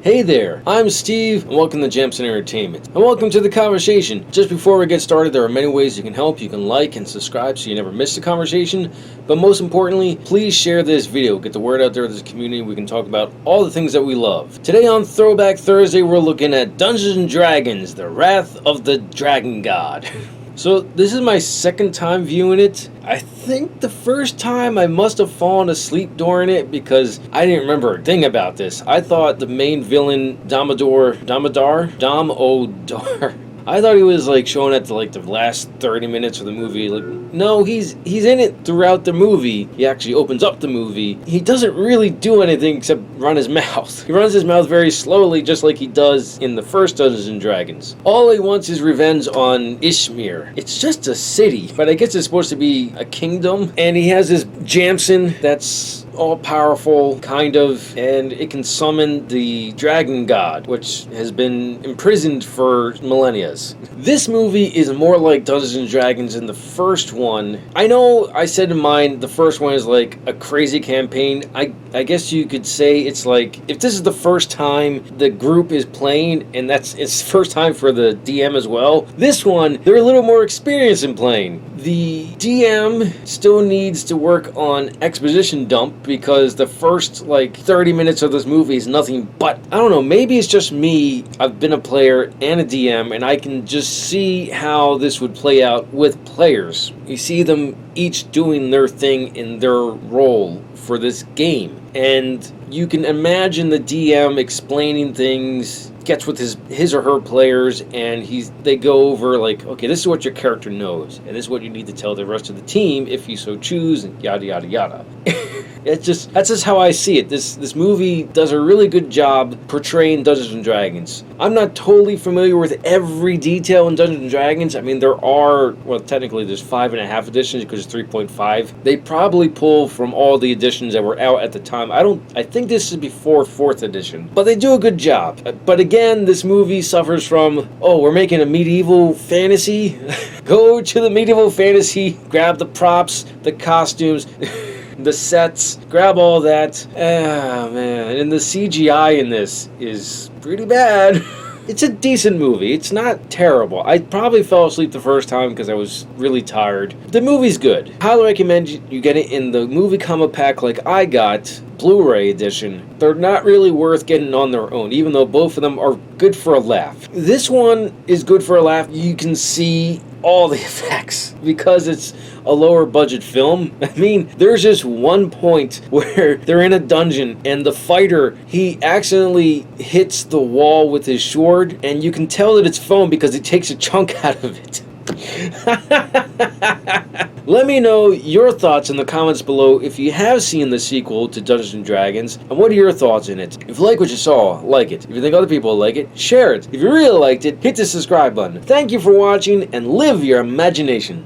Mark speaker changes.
Speaker 1: Hey there, I'm Steve, and welcome to Jamsin Entertainment. And welcome to the conversation. Just before we get started, there are many ways you can help. You can like and subscribe so you never miss the conversation. But most importantly, please share this video. Get the word out there to this community. We can talk about all the things that we love. Today on Throwback Thursday, we're looking at Dungeons & Dragons, The Wrath of the Dragon God. So this is my second time viewing it. I think the first time I must have fallen asleep during it because I didn't remember a thing about this. I thought the main villain, Damodar, I thought he was like showing at the last 30 minutes of the movie. No, he's in it throughout the movie. He actually opens up the movie. He doesn't really do anything except run his mouth. He runs his mouth very slowly, just like he does in the first Dungeons and Dragons. All he wants is revenge on Ishmir. It's just a city, but I guess it's supposed to be a kingdom. And he has this Jamsin that's all-powerful, kind of, and it can summon the dragon god, which has been imprisoned for millennia. This movie is more like Dungeons & Dragons than the first one. I know I said in mine the first one is like a crazy campaign. I guess you could say it's like, if this is the first time the group is playing, and it's first time for the DM as well, this one, they're a little more experienced in playing. The DM still needs to work on exposition dump because the first 30 minutes of this movie is nothing but, I don't know, maybe it's just me. I've been a player and a DM, and I can just see how this would play out with players. You see them each doing their thing in their role for this game, and you can imagine the DM explaining things, gets with his or her players, and they go over okay, this is what your character knows, and this is what you need to tell the rest of the team if you so choose, and yada yada yada. That's just how I see it. This movie does a really good job portraying Dungeons & Dragons. I'm not totally familiar with every detail in Dungeons & Dragons. I mean, technically there's 5.5 editions because it's 3.5. They probably pull from all the editions that were out at the time. I think this is before 4th edition. But they do a good job. But again, this movie suffers from, we're making a medieval fantasy. Go to the medieval fantasy, grab the props, the costumes, the sets, grab all that. Ah, man. And the CGI in this is pretty bad. It's a decent movie. It's not terrible. I probably fell asleep the first time because I was really tired. The movie's good. Highly recommend you get it in the movie combo pack like I got, Blu-ray edition. They're not really worth getting on their own, even though both of them are good for a laugh. This one is good for a laugh. You can see all the effects because it's a lower budget film. I mean, there's just one point where they're in a dungeon and the fighter, he accidentally hits the wall with his sword, and you can tell that it's foam because he takes a chunk out of it. Let me know your thoughts in the comments below if you have seen the sequel to Dungeons & Dragons, and what are your thoughts in it. If you like what you saw, like it. If you think other people like it, share it. If you really liked it, hit the subscribe button. Thank you for watching, and live your imagination.